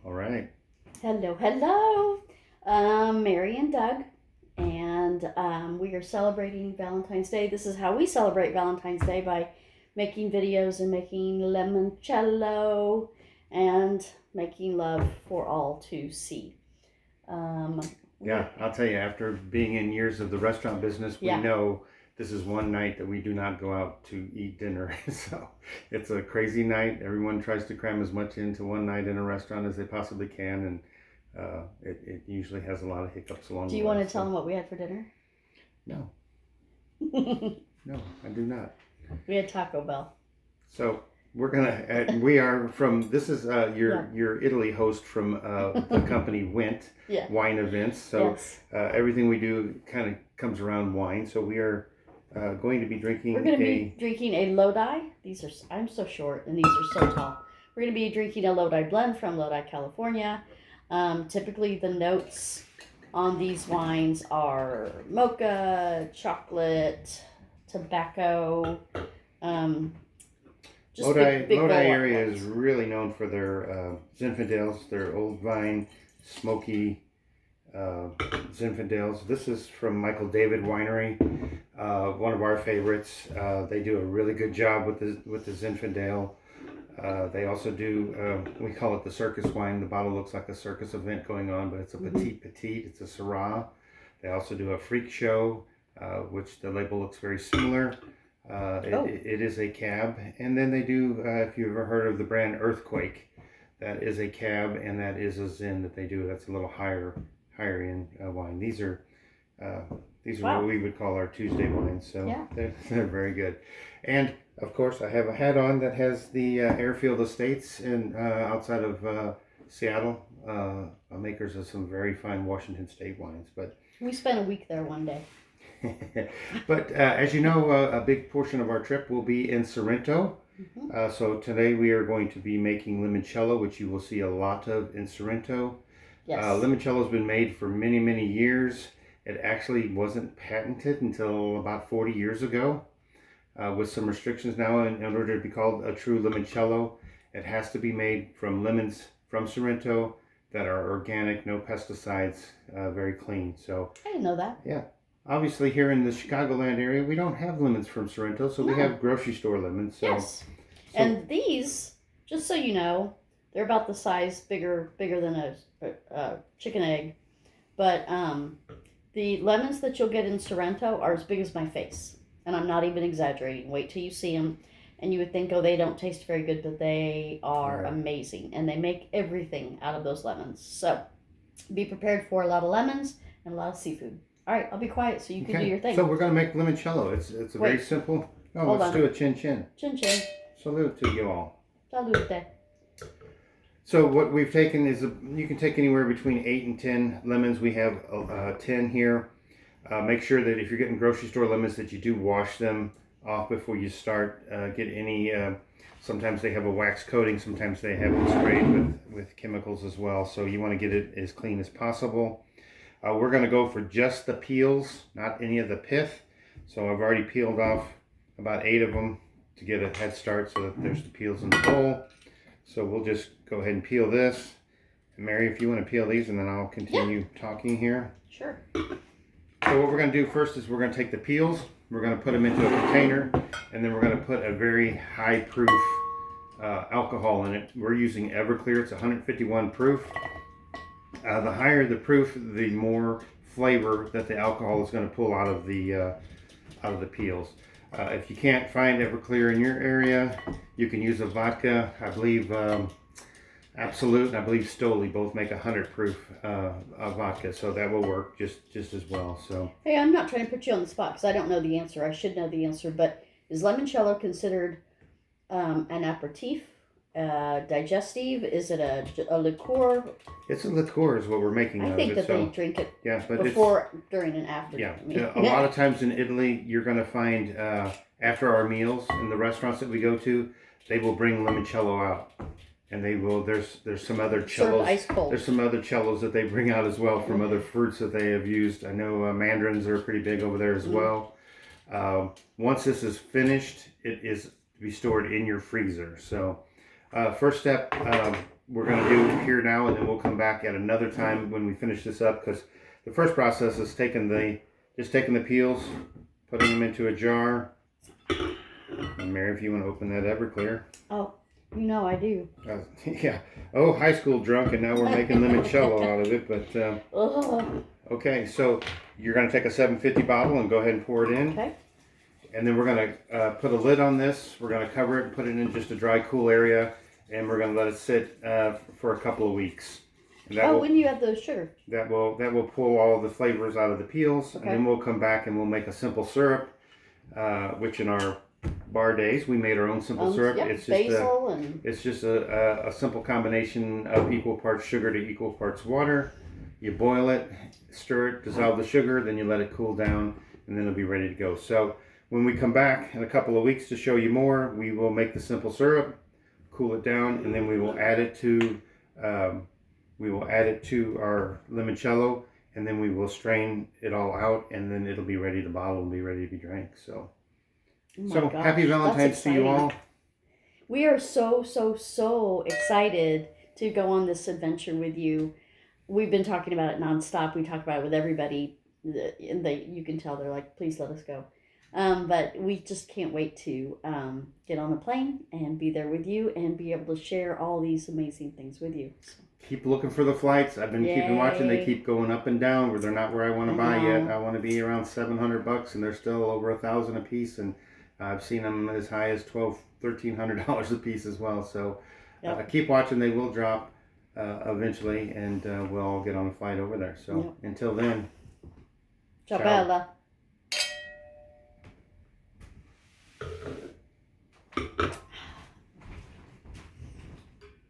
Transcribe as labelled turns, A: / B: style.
A: All right.
B: Hello, hello. Mary and Doug, and we are celebrating Valentine's Day. This is how we celebrate Valentine's Day by making videos and making lemoncello and making love for all to see. Um,
A: Yeah, I'll tell you, after being in years of the restaurant business, we
B: Yeah.
A: know this is one night that we do not go out to eat dinner. So it's a crazy night. Everyone tries to cram as much into one night in a restaurant as they possibly can, and it usually has a lot of hiccups along
B: Do
A: the
B: you
A: way.
B: want to tell them what we had for dinner?
A: No,
B: We
A: no, I do not.
B: had Taco Bell.
A: So we are from, this is your Italy host from the company Went
B: Yeah.
A: Wine Events. So
B: Yes.
A: everything we do kind of comes around wine. So we are going to be drinking
B: We're going to be drinking a Lodi. These are, I'm so short and these are so tall. We're going to be drinking a Lodi blend from Lodi, California. Typically the notes on these wines are mocha, chocolate, tobacco. Just
A: Lodi
B: big
A: area
B: wines.
A: is really known for their Zinfandels, their old vine, smoky Zinfandels. This is from Michael David Winery, one of our favorites. They do a really good job with the Zinfandel. They also do, we call it the circus wine. The bottle looks like a circus event going on, but it's a petite. It's a Syrah. They also do a freak show, which the label looks very similar. It is a cab. And then they do, if you've ever heard of the brand Earthquake, that is a cab, and that is a Zin that they do. That's a little higher end wine. These are what we would call our Tuesday wines. So
B: Yeah.
A: they're very good. And of course, I have a hat on that has the Airfield Estates in outside of Seattle, makers of some very fine Washington State wines. But
B: we spent a week there one day.
A: But as you know, a big portion of our trip will be in Sorrento. So today we are going to be making limoncello, which you will see a lot of in Sorrento.
B: Yes.
A: Limoncello has been made for many, many years. It actually wasn't patented until about 40 years ago, with some restrictions now. In order to be called a true limoncello, it has to be made from lemons from Sorrento that are organic, no pesticides, very clean. So
B: I didn't know that.
A: Yeah. Obviously, here in the Chicagoland area, we don't have lemons from Sorrento, so we have grocery store lemons. So,
B: yes. And these, just so you know, they're about the size bigger than a chicken egg. But the lemons that you'll get in Sorrento are as big as my face. And I'm not even exaggerating. Wait till you see them. And you would think, oh, they don't taste very good, but they are amazing. And they make everything out of those lemons. So be prepared for a lot of lemons and a lot of seafood. All right, I'll be quiet so you can do your thing.
A: So we're going to make limoncello. It's a very simple. Oh, let's do a chin chin.
B: Chin chin.
A: Salute to you all.
B: Salute.
A: So what we've taken is, you can take anywhere between 8 and 10 lemons. We have 10 here. Make sure that if you're getting grocery store lemons that you do wash them off before you start. Get any, sometimes they have a wax coating, sometimes they have it sprayed with chemicals as well. So you want to get it as clean as possible. We're going to go for just the peels, not any of the pith. So I've already peeled off about 8 of them to get a head start so that there's the peels in the bowl. So we'll just go ahead and peel this. And Mary, if you want to peel these, and then I'll continue talking here.
B: Sure.
A: So what we're going to do first is we're going to take the peels, we're going to put them into a container, and then we're going to put a very high proof alcohol in it. We're using Everclear. It's 151 proof. The higher the proof, the more flavor that the alcohol is going to pull out of the peels. If you can't find Everclear in your area, you can use a vodka. I believe Absolute and I believe Stoli both make 100 proof vodka, so that will work just as well. So
B: hey, I'm not trying to put you on the spot because I don't know the answer. I should know the answer, but is limoncello considered an aperitif? Digestive? Is it a liqueur?
A: It's a liqueur is what we're making out of it.
B: I think that they drink it before, during, and after.
A: Yeah, a lot of times in Italy, you're going to find after our meals in the restaurants that we go to, they will bring limoncello out, and they will. There's some other cellos.
B: Ice cold.
A: There's some other cellos that they bring out as well from other fruits that they have used. I know mandarins are pretty big over there as well. Once this is finished, it is to be stored in your freezer. So. First step, we're going to do here now, and then we'll come back at another time when we finish this up, because the first process is taking the peels, putting them into a jar. And Mary, if you want to open that Everclear.
B: Oh, you know I do.
A: Yeah. Oh, high school drunk, and now we're making limoncello out of it. But okay, so you're going to take a 750 bottle and go ahead and pour it in.
B: Okay.
A: And then we're going to put a lid on this. We're going to cover it and put it in just a dry, cool area. And we're going to let it sit for a couple of weeks. And
B: when you have the sugar.
A: That will pull all the flavors out of the peels. Okay. And then we'll come back and we'll make a simple syrup, which in our bar days we made our own simple syrup.
B: Yep,
A: It's just a simple combination of equal parts sugar to equal parts water. You boil it, stir it, dissolve the sugar, then you let it cool down, and then it'll be ready to go. So when we come back in a couple of weeks to show you more, we will make the simple syrup, cool it down, and then we will add it to our limoncello, and then we will strain it all out, and then it'll be ready to bottle and be ready to be drank. So, happy Valentine's to you all.
B: We are so excited to go on this adventure with you. We've been talking about it nonstop. We talk about it with everybody, and you can tell they're like, please let us go. But we just can't wait to get on the plane and be there with you and be able to share all these amazing things with you. So.
A: Keep looking for the flights. I've been keeping watching. They keep going up and down. Where they're not where I want to buy yet. I want to be around $700, and they're still over $1,000 a piece. And I've seen them as high as $1,300 a piece as well. So keep watching. They will drop eventually, and we'll all get on a flight over there. So until then,
B: ciao bella.